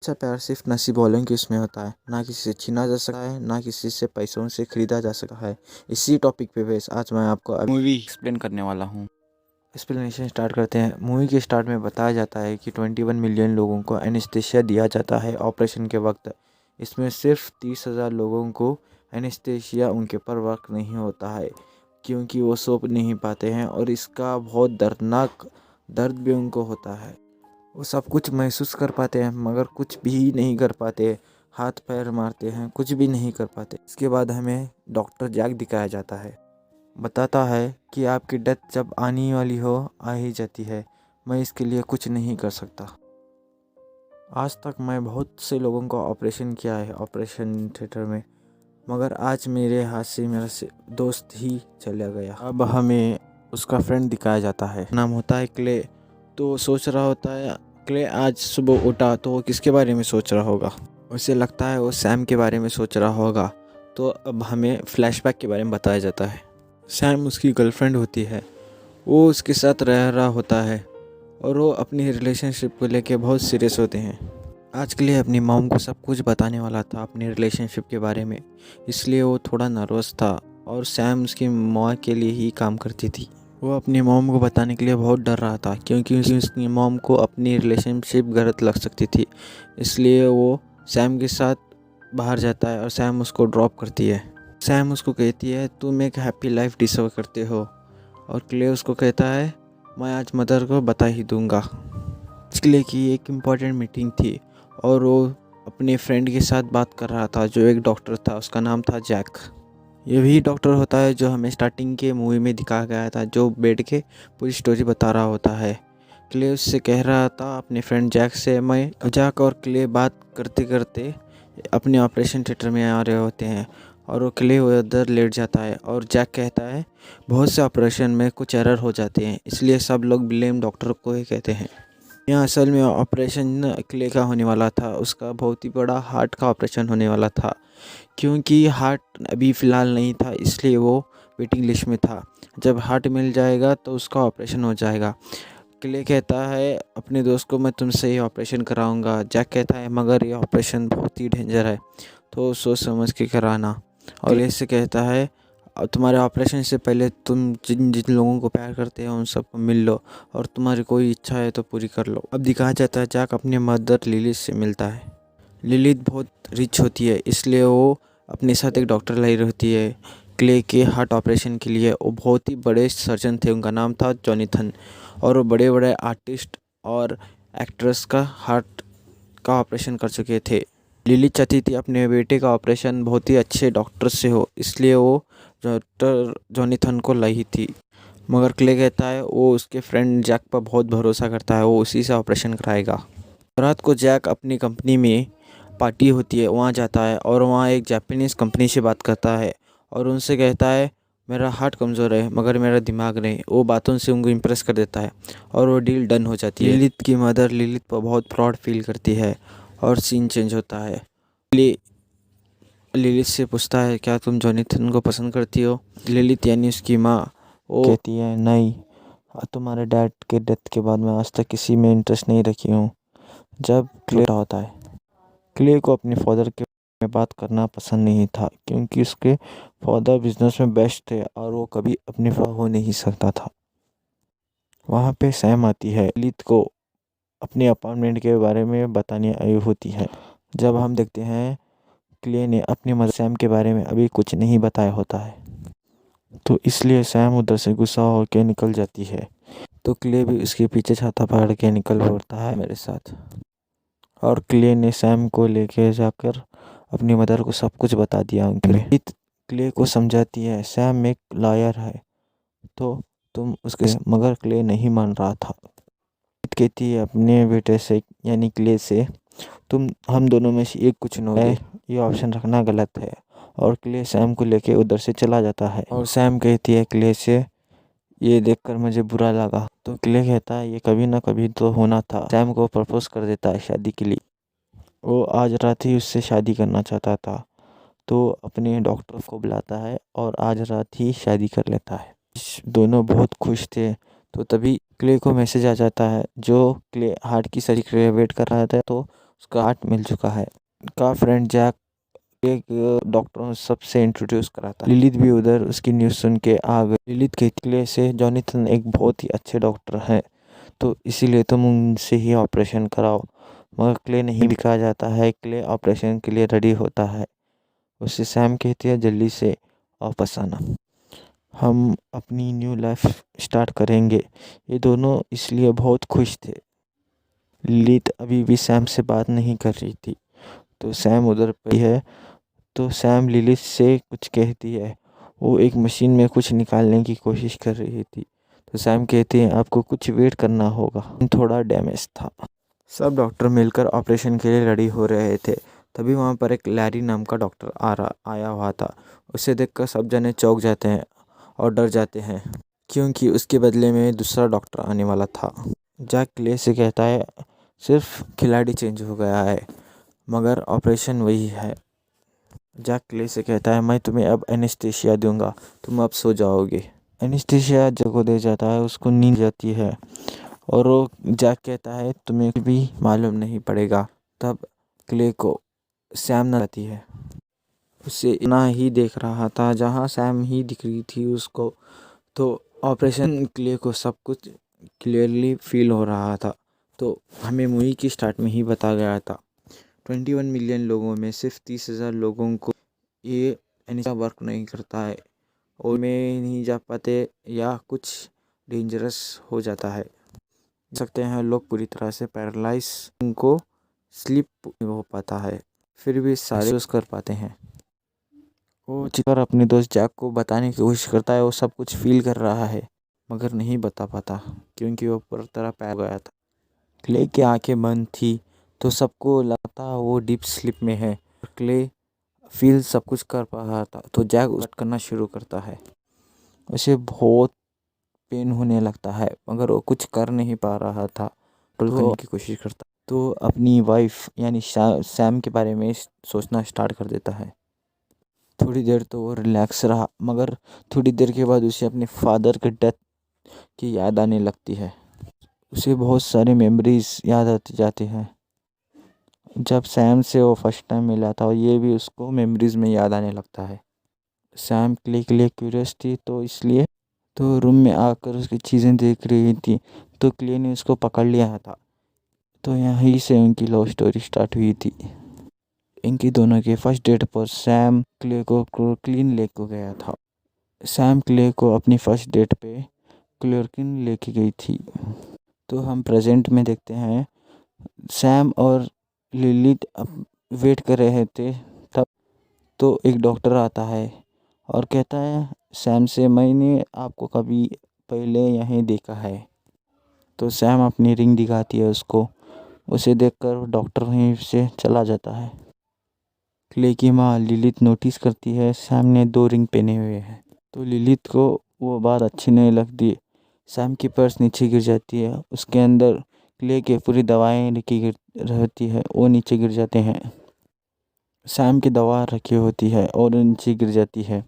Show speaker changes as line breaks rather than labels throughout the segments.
सच्चा प्यार सिर्फ नसीब वालों के उसमें होता है, ना किसी से छीना जा सकता है, ना किसी से पैसों से खरीदा जा सकता है। इसी टॉपिक पे बेस आज मैं आपको मूवी एक्सप्लेन करने वाला हूँ। एक्सप्लेनेशन स्टार्ट करते हैं। मूवी के स्टार्ट में बताया जाता है कि 21 मिलियन लोगों को एनेस्थीसिया दिया जाता है ऑपरेशन के वक्त। इसमें सिर्फ 30,000 लोगों को एनेस्थीसिया उनके ऊपर वर्क नहीं होता है, क्योंकि वो सो नहीं पाते हैं और इसका बहुत दर्दनाक दर्द भी उनको होता है। वो सब कुछ महसूस कर पाते हैं मगर कुछ भी नहीं कर पाते, हाथ पैर मारते हैं, कुछ भी नहीं कर पाते। इसके बाद हमें डॉक्टर जैक दिखाया जाता है। बताता है कि आपकी डेथ जब आने वाली हो आ ही जाती है, मैं इसके लिए कुछ नहीं कर सकता। आज तक मैं बहुत से लोगों को ऑपरेशन किया है ऑपरेशन थिएटर में, मगर आज मेरे हाथ से मेरा दोस्त ही चला गया। अब हमें उसका फ्रेंड दिखाया जाता है, नाम होता है क्ले। तो सोच रहा होता है क्ले आज सुबह उठा तो वो किसके बारे में सोच रहा होगा। उसे लगता है वो सैम के बारे में सोच रहा होगा। तो अब हमें फ्लैशबैक के बारे में बताया जाता है। सैम उसकी गर्लफ्रेंड होती है, वो उसके साथ रह रहा होता है और वो अपनी रिलेशनशिप को लेके बहुत सीरियस होते हैं। आज के लिए अपनी मॉम को सब कुछ बताने वाला था अपनी रिलेशनशिप के बारे में, इसलिए वो थोड़ा नर्वस था और सैम उसकी माँ के लिए ही काम करती थी। वो अपनी मॉम को बताने के लिए बहुत डर रहा था, क्योंकि उसकी मॉम को अपनी रिलेशनशिप गलत लग सकती थी। इसलिए वो सैम के साथ बाहर जाता है और सैम उसको ड्रॉप करती है। सैम उसको कहती है तुम एक हैप्पी लाइफ डिजर्व करते हो, और क्ले उसको कहता है मैं आज मदर को बता ही दूंगा। क्ले की एक इम्पॉर्टेंट मीटिंग थी और वो अपने फ्रेंड के साथ बात कर रहा था जो एक डॉक्टर था, उसका नाम था जैक। ये वही डॉक्टर होता है जो हमें स्टार्टिंग के मूवी में दिखाया गया था, जो बैठ के पूरी स्टोरी बता रहा होता है। क्ले उससे कह रहा था अपने फ्रेंड जैक से जैक और क्ले बात करते करते अपने ऑपरेशन थिएटर में आ रहे होते हैं और वो क्ले उधर लेट जाता है और जैक कहता है बहुत से ऑपरेशन में कुछ एरर हो जाते हैं, इसलिए सब लोग ब्लेम डॉक्टर को ही कहते हैं। यहाँ असल में ऑपरेशन क्ले का होने वाला था, उसका बहुत ही बड़ा हार्ट का ऑपरेशन होने वाला था। क्योंकि हार्ट अभी फ़िलहाल नहीं था इसलिए वो वेटिंग लिस्ट में था। जब हार्ट मिल जाएगा तो उसका ऑपरेशन हो जाएगा। क्ले कहता है अपने दोस्त को मैं तुमसे ही ऑपरेशन कराऊंगा। जैक कहता है मगर ये ऑपरेशन बहुत ही डेंजर है, तो सोच समझ के कराना। और क्ले से कहता है तुम्हारे ऑपरेशन से पहले तुम जिन जिन लोगों को प्यार करते हो उन सबको मिल लो और तुम्हारी कोई इच्छा है तो पूरी कर लो। अब दिखाया जाता है जैक अपने मदर लिलिथ से मिलता है। लिलिथ बहुत रिच होती है, इसलिए वो अपने साथ एक डॉक्टर लाई रहती है क्ले के हार्ट ऑपरेशन के लिए। वो बहुत ही बड़े सर्जन थे, उनका नाम था जॉनथन, और वो बड़े बड़े आर्टिस्ट और एक्ट्रेस का हार्ट का ऑपरेशन कर चुके थे। लिली चाहती थी अपने बेटे का ऑपरेशन बहुत ही अच्छे डॉक्टर से हो, इसलिए वो डॉक्टर जॉनथन को लाई थी। मगर क्ले कहता है वो उसके फ्रेंड जैक पर बहुत भरोसा करता है, वो उसी से ऑपरेशन कराएगा। रात को जैक अपनी कंपनी में पार्टी होती है, वहाँ जाता है और वहाँ एक जापानीज़ कंपनी से बात करता है और उनसे कहता है मेरा हार्ट कमज़ोर है मगर मेरा दिमाग नहीं। वो बातों से उनको इम्प्रेस कर देता है और वो डील डन हो जाती है। लिलिथ की मदर लिलिथ पर बहुत प्राउड फील करती है और सीन चेंज होता है। लिलिथ से पूछता है क्या तुम जॉनथन को पसंद करती हो। लिलिथ यानी उसकी माँ वो कहती है नहीं, तुम्हारे डैड के डेथ के बाद मैं आज तक किसी में इंटरेस्ट नहीं रखी हूँ। जब क्ले होता है, क्ले को अपने फादर के में बात करना पसंद नहीं था, क्योंकि उसके फादर बिजनेस में बेस्ट थे और वो कभी अपने हो नहीं सकता था। वहाँ पे सैम आती है, लिलिथ को अपने अपार्टमेंट के बारे में बताने आई होती है। जब हम देखते हैं क्ले ने अपनी मदर सैम के बारे में अभी कुछ नहीं बताया होता है, तो इसलिए सैम उधर से गुस्सा होकर निकल जाती है। तो क्ले भी उसके पीछे छाता पकड़ के निकल पड़ता है मेरे साथ, और क्ले ने सैम को लेके जाकर अपनी मदर को सब कुछ बता दिया। क्ले को समझाती है सैम एक लॉयर है तो तुम उसके, मगर क्ले नहीं मान रहा था। कहती है अपने बेटे से यानी क्ले से तुम हम दोनों में से एक कुछ चुनोगे, ये ऑप्शन रखना गलत है। और क्ले सैम को लेके उधर से चला जाता है और सैम कहती है क्ले से ये देखकर मुझे बुरा लगा। तो क्ले कहता है ये कभी ना कभी तो होना था। सैम को प्रपोज कर देता है शादी के लिए। वो आज रात ही उससे शादी करना चाहता था, तो अपने डॉक्टर को बुलाता है और आज रात ही शादी कर लेता है। दोनों बहुत खुश थे। तो तभी क्ले को मैसेज आ जाता है, जो क्ले हार्ट की सर्जरी के लिए वेट कर रहा था, तो उसका हार्ट मिल चुका है। का फ्रेंड जैक एक डॉक्टरों सबसे इंट्रोड्यूस कराता है। लिलित भी उधर उसकी न्यूज़ सुन के आ गई। लिलित के क्ले से जॉनथन एक बहुत ही अच्छे डॉक्टर है, तो इसीलिए तुम उनसे ही ऑपरेशन कराओ। मगर क्ले नहीं दिखाया जाता है। क्ले ऑपरेशन के लिए रेडी होता है। उससे सैम कहती है जल्दी से वापस आना, हम अपनी न्यू लाइफ स्टार्ट करेंगे। ये दोनों इसलिए बहुत खुश थे। लिलित अभी भी सैम से बात नहीं कर रही थी, तो सैम उधर पे है। तो सैम लिलित से कुछ कहती है। वो एक मशीन में कुछ निकालने की कोशिश कर रही थी। तो सैम कहती है आपको कुछ वेट करना होगा, थोड़ा डैमेज था। सब डॉक्टर मिलकर ऑपरेशन के लिए रेडी हो रहे थे। तभी वहाँ पर एक लैरी नाम का डॉक्टर आया हुआ था। उसे देखकर सब जने चौंक जाते हैं और डर जाते हैं, क्योंकि उसके बदले में दूसरा डॉक्टर आने वाला था। जैक क्ले से कहता है सिर्फ खिलाड़ी चेंज हो गया है, मगर ऑपरेशन वही है। जैक क्ले से कहता है मैं तुम्हें अब एनेस्थीसिया दूंगा, तुम अब सो जाओगे। एनेस्थीसिया जब को दे जाता है उसको नींद जाती है और वो जैक कहता है तुम्हें कुछ भी मालूम नहीं पड़ेगा। तब क्ले को सैम न आती है। उसे इतना ही देख रहा था जहाँ सैम ही दिख रही थी उसको। तो ऑपरेशन क्ले को सब कुछ क्लियरली फील हो रहा था। तो हमें मूवी की स्टार्ट में ही बताया गया था 21 मिलियन लोगों में सिर्फ 30,000 लोगों को ये एनेस्थीसिया वर्क नहीं करता है और में नहीं जा पाते या कुछ डेंजरस हो जाता है। सकते हैं लोग पूरी तरह से पैरालाइज, उनको स्लीप नहीं हो पाता है, फिर भी सारे यूज़ कर पाते हैं। वो चिकर अपने दोस्त जैक को बताने की कोशिश करता है वो सब कुछ फील कर रहा है, मगर नहीं बता पाता क्योंकि वो पूरी तरह पैर गया था। क्ले की आंखें बंद थी तो सबको लगता वो डीप स्लीप में है। क्ले फील सब कुछ कर पा रहा था। तो जैक उस करना शुरू करता है। उसे बहुत पेन होने लगता है, मगर वो कुछ कर नहीं पा रहा था। करने की कोशिश करता तो अपनी वाइफ यानी सैम के बारे में सोचना स्टार्ट कर देता है। थोड़ी देर तो वो रिलैक्स रहा, मगर थोड़ी देर के बाद उसे अपने फादर के डेथ की याद आने लगती है। उसे बहुत सारी मेमोरीज याद आती जाती हैं। जब सैम से वो फर्स्ट टाइम मिला था ये भी उसको मेमोरीज में याद आने लगता है। सैम क्ले के लिए क्यूरियस थी, तो इसलिए तो रूम में आकर उसकी चीज़ें देख रही थी। तो क्ले ने उसको पकड़ लिया था। तो यहीं से उनकी लव स्टोरी स्टार्ट हुई थी। इनकी दोनों के फर्स्ट डेट पर सैम क्ले को क्लीन लेक को गया था। सैम क्ले को अपनी फर्स्ट डेट पे क्लोरकिन लेके गई थी। तो हम प्रेजेंट में देखते हैं सैम और लिलित वेट कर रहे थे। तब तो एक डॉक्टर आता है और कहता है सैम से मैंने आपको कभी पहले यहीं देखा है। तो सैम अपनी रिंग दिखाती है उसको। उसे देखकर डॉक्टर वहीं से चला जाता है। क्ले की माँ लिलित नोटिस करती है सैम ने 2 रिंग पहने हुए हैं। तो लिलित को वो बात अच्छी नहीं लगती। सैम की पर्स नीचे गिर जाती है। उसके अंदर क्ले के पूरी दवाएं रखी रहती है, वो नीचे गिर जाते हैं। सैम की दवा रखी होती है और नीचे गिर जाती है।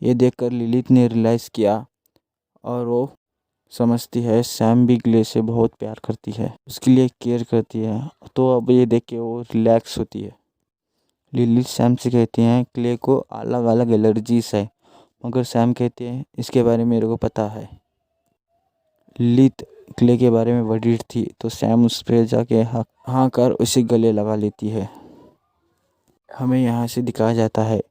ये देखकर लिलित ने रियलाइज़ किया और वो समझती है सैम भी क्ले से बहुत प्यार करती है, उसके लिए केयर करती है। तो अब ये देख के वो रिलैक्स होती है। लिलित सैम से कहती हैं क्ले को अलग अलग एलर्जीज है, मगर सैम कहते हैं इसके बारे में मेरे को पता है। लिलित क्ले के बारे में वरीड थी, तो सैम उस पर जाके हाँ कर उसे गले लगा लेती है। हमें यहाँ से दिखाया जाता है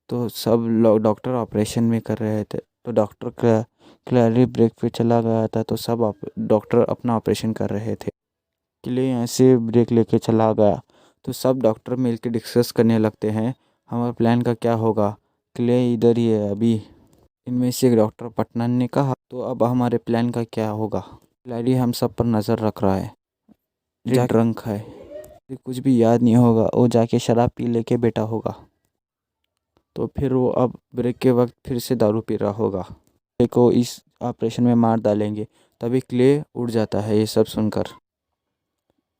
तो सब लोग डॉक्टर ऑपरेशन में कर रहे थे। तो डॉक्टर क्लैरी ब्रेक पे चला गया था, तो सब डॉक्टर अपना ऑपरेशन कर रहे थे। क्ले यहाँ से ब्रेक लेके चला गया तो सब डॉक्टर मिलकर डिस्कस करने लगते हैं हमारे प्लान का क्या होगा। क्ले इधर ही है अभी। इनमें से एक डॉक्टर पटनान ने कहा तो अब हमारे प्लान का क्या होगा। क्लैरी हम सब पर नज़र रख रहा है। जैक ड्रंक है, कुछ भी याद नहीं होगा, वो जाके शराब पी लेके बैठा होगा। तो फिर वो अब ब्रेक के वक्त फिर से दारू पी रहा होगा। क्ले को इस ऑपरेशन में मार डालेंगे। तभी क्ले उड़ जाता है ये सब सुनकर।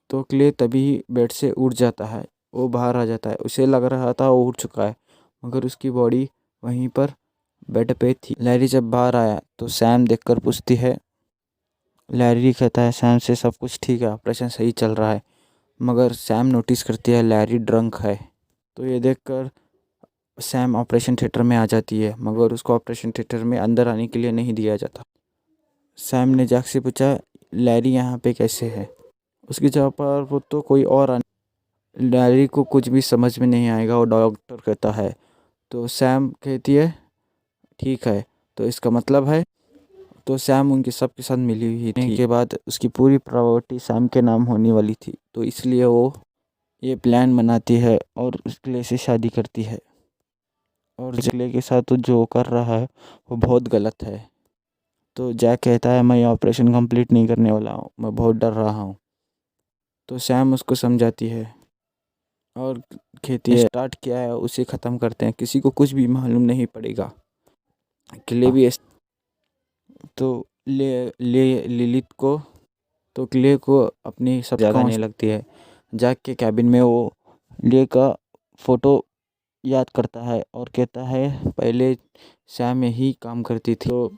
तो क्ले तभी बेड से उठ जाता है, वो बाहर आ जाता है। उसे लग रहा था वो उठ चुका है, मगर उसकी बॉडी वहीं पर बेड पे थी। लैरी जब बाहर आया तो सैम देखकर पूछती है, लैरी कहता है सैम से सब कुछ ठीक है, ऑपरेशन सही चल रहा है। मगर सैम नोटिस करती है लैरी ड्रंक है। तो ये देखकर सैम ऑपरेशन थिएटर में आ जाती है, मगर उसको ऑपरेशन थिएटर में अंदर आने के लिए नहीं दिया जाता। सैम ने जैक से पूछा लैरी यहाँ पे कैसे है। उसकी जगह पर वो तो कोई और लैरी को कुछ भी समझ में नहीं आएगा, वो डॉक्टर कहता है। तो सैम कहती है ठीक है, तो इसका मतलब है। तो सैम उनके सबके साथ मिली हुई थी के बाद उसकी पूरी प्रॉपर्टी सैम के नाम होने वाली थी, तो इसलिए वो ये प्लान बनाती है और उस क्ले से शादी करती है। और क्ले के साथ तो जो कर रहा है वो बहुत गलत है। तो जैक कहता है मैं ये ऑपरेशन कंप्लीट नहीं करने वाला हूँ, मैं बहुत डर रहा हूँ। तो सैम उसको समझाती है और खेती स्टार्ट किया है उसे ख़त्म करते हैं, किसी को कुछ भी मालूम नहीं पड़ेगा। क्ले भी तो लिलित को तो क्ले को अपनी सब याद आने लगती है। जैक के कैबिन में वो ले का फ़ोटो याद करता है और कहता है पहले सैम यही काम करती थी। तो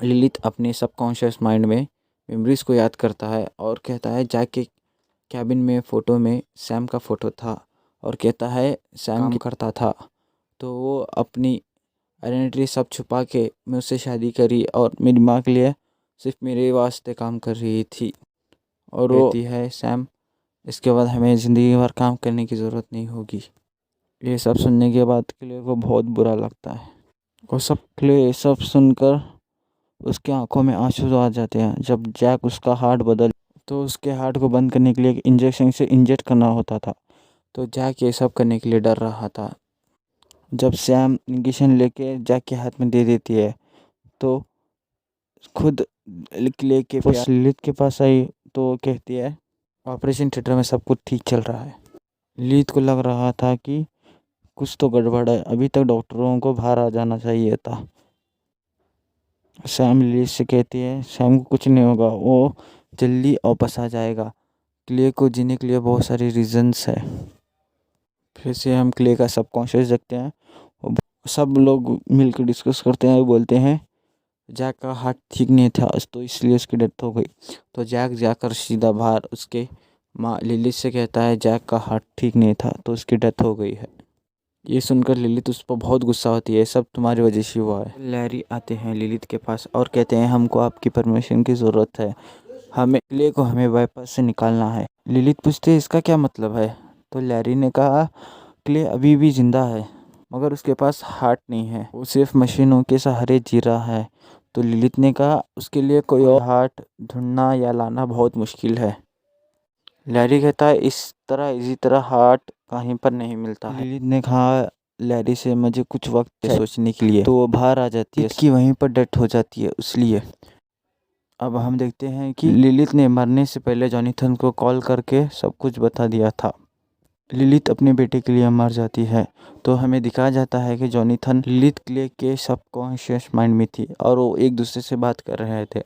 लिलित अपने सबकॉन्शियस माइंड में मेमोरीज़ को याद करता है और कहता है जैक के कैबिन में फ़ोटो में सैम का फ़ोटो था और कहता है सैम काम करता था, तो वो अपनी आइडेंटिटी सब छुपा के मुझसे शादी करी और मेरी माँ के लिए सिर्फ मेरे वास्ते काम कर रही थी। और वो कहती है सैम इसके बाद हमें ज़िंदगी भर काम करने की ज़रूरत नहीं होगी। ये सब सुनने के बाद क्ले को बहुत बुरा लगता है और क्ले सब सुनकर उसके आंखों में आंसू आ जाते हैं। जब जैक उसका हार्ट तो उसके हार्ट को बंद करने के लिए एक इंजेक्शन से इंजेक्ट करना होता था, तो जैक ये सब करने के लिए डर रहा था। जब सैम इंजेक्शन लेके जैक के हाथ में दे देती है तो खुद लेके लिलित के पास आई तो कहती है ऑपरेशन थिएटर में सब कुछ ठीक चल रहा है। लिलित को लग रहा था कि कुछ तो गड़बड़ है, अभी तक डॉक्टरों को बाहर आ जाना चाहिए था। सैम लिलित से कहती है सैम को कुछ नहीं होगा, वो जल्दी वापस आ जाएगा। क्ले को जीने के लिए बहुत सारी रीजंस है। फिर से हम क्ले का सबकॉन्शियस देखते हैं। सब लोग मिलकर डिस्कस करते हैं, बोलते हैं जैक का हार्ट ठीक नहीं था तो इसलिए उसकी डेथ हो गई। तो जैक जाकर सीधा बाहर उसके माँ लिलित से कहता है जैक का हार्ट ठीक नहीं था तो उसकी डेथ हो गई है। ये सुनकर लिलित उस पर बहुत गुस्सा होती है, सब तुम्हारी वजह से हुआ है। लैरी आते हैं लिलित के पास और कहते हैं हमको आपकी परमिशन की ज़रूरत है, हमें क्ले को हमें वापस से निकालना है। लिलित पूछते हैं इसका क्या मतलब है। तो लैरी ने कहा क्ले अभी भी जिंदा है मगर उसके पास हार्ट नहीं है, वो सिर्फ मशीनों के सहारे जी रहा है। तो लिलित ने कहा उसके लिए कोई और हार्ट ढूंढना या लाना बहुत मुश्किल है। लैरी कहता है इसी तरह हार्ट कहीं पर नहीं मिलता है। लिलित ने कहा लैरी से मुझे कुछ वक्त सोचने के लिए, तो वो बाहर आ जाती है कि वहीं पर डेथ हो जाती है इसलिए। अब हम देखते हैं कि लिलित ने मरने से पहले जॉनथन को कॉल करके सब कुछ बता दिया था। लिलित अपने बेटे के लिए मर जाती है तो हमें दिखाया जाता है कि जॉनथन लिलित क्ले के सबकॉन्शियस माइंड में थी और वो एक दूसरे से बात कर रहे थे।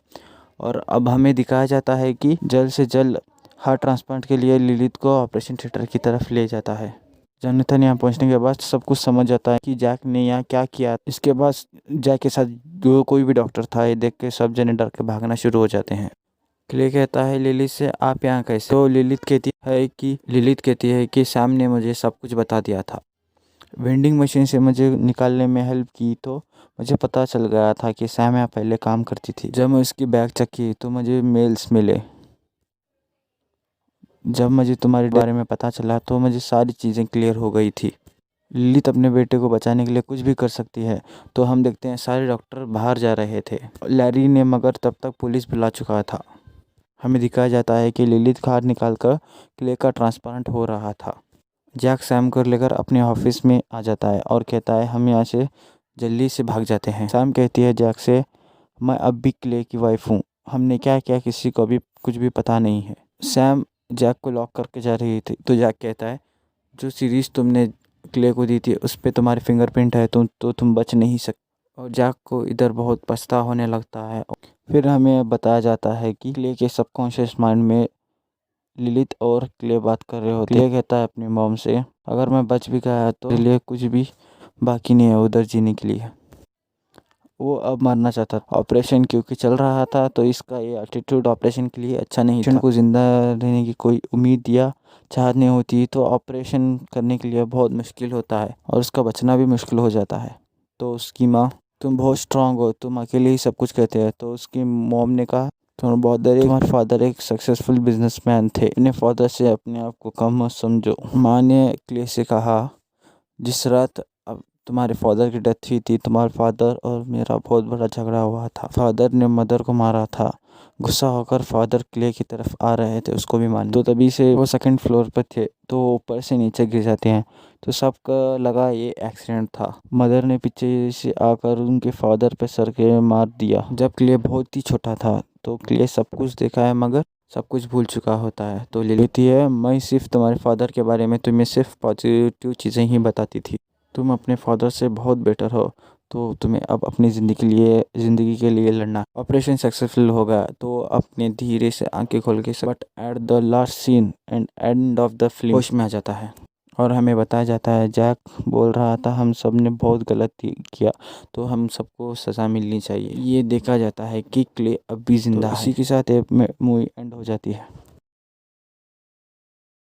और अब हमें दिखाया जाता है कि जल्द से जल्द हार्ट ट्रांसप्लांट के लिए लिलित को ऑपरेशन थिएटर की तरफ ले जाता है। जॉनथन यहाँ पहुँचने के बाद सब कुछ समझ जाता है कि जैक ने यहाँ क्या किया। इसके बाद जैक के साथ जो कोई भी डॉक्टर था ये देख के सब जने डर के भागना शुरू हो जाते हैं। क्ले कहता है लिलित से आप यहाँ कैसे। तो लिलित कहती है कि सैम ने मुझे सब कुछ बता दिया था, वेंडिंग मशीन से मुझे निकालने में हेल्प की, तो मुझे पता चल गया था कि सैम यहाँ पहले काम करती थी। जब मैं उसकी बैग चेक की तो मुझे मेल्स मिले। जब मुझे तुम्हारे बारे में पता चला तो मुझे सारी चीज़ें क्लियर हो गई थी। लिलित अपने बेटे को बचाने के लिए कुछ भी कर सकती है। तो हम देखते हैं सारे डॉक्टर बाहर जा रहे थे लैरी ने, मगर तब तक पुलिस बुला चुका था। हमें दिखाया जाता है कि लिलित का हाथ निकालकर क्ले का ट्रांसप्लांट हो रहा था। जैक सैम को लेकर अपने ऑफिस में आ जाता है और कहता है हम यहाँ से जल्दी से भाग जाते हैं। सैम कहती है जैक से मैं अब भी क्ले की वाइफ हूँ, हमने क्या किया किसी को भी कुछ भी पता नहीं है। सैम जैक को लॉक करके जा रही थी तो जैक कहता है जो सीरीज तुमने क्ले को दी थी उस पर तुम्हारी फिंगरप्रिंट है तो तुम बच नहीं सकते। और जैक को इधर बहुत पछतावा होने लगता है। फिर हमें बताया जाता है कि क्ले के सबकॉन्शियस माइंड में लिलित और क्ले बात कर रहे होते। क्ले कहता है अपनी मॉम से अगर मैं बच भी गया तो लिए कुछ भी बाकी नहीं है उधर जीने के लिए। वो अब मरना चाहता था। ऑपरेशन क्योंकि चल रहा था तो इसका ये एटीट्यूड ऑपरेशन के लिए अच्छा नहीं था। पेशेंट को जिंदा रहने की कोई उम्मीद या चाहत नहीं होती तो ऑपरेशन करने के लिए बहुत मुश्किल होता है और उसका बचना भी मुश्किल हो जाता है। तो उसकी माँ, तुम बहुत स्ट्रांग हो, तुम अकेले ही सब कुछ कहते हैं। तो उसकी मॉम ने कहा, तुम्हारे फादर एक सक्सेसफुल बिजनेसमैन थे, अपने फादर से अपने आप को कम मत समझो। माँ ने क्ले से कहा, जिस रात अब तुम्हारे फादर की डेथ हुई थी, तुम्हारे फादर और मेरा बहुत बड़ा झगड़ा हुआ था। फादर ने मदर को मारा था। गुस्सा होकर फादर क्ले की तरफ आ रहे थे उसको भी मारने। तो तभी से वो सेकंड फ्लोर पर थे तो ऊपर से नीचे गिर जाते हैं। तो सबका लगा ये एक्सीडेंट था। मदर ने पीछे से आकर उनके फादर पे सर के मार दिया। जब क्ले बहुत ही छोटा था तो क्ले सब कुछ देखा है मगर सब कुछ भूल चुका होता है। तो लिली कहती है, मैं सिर्फ तुम्हारे फादर के बारे में तुम्हें सिर्फ पॉजिटिव चीज़ें ही बताती थी। तुम अपने फादर से बहुत बेटर हो तो तुम्हें अब अपनी ज़िंदगी के लिए लड़ना। ऑपरेशन सक्सेसफुल होगा तो अपने धीरे से आंखें खोल के but at the last scene and end of the film होश में आ जाता है और हमें बताया जाता है, जैक बोल रहा था हम सब ने बहुत गलत किया तो हम सबको सज़ा मिलनी चाहिए। ये देखा जाता है कि क्ले अब भी जिंदा है। इसी के साथ मूवी एंड हो जाती है।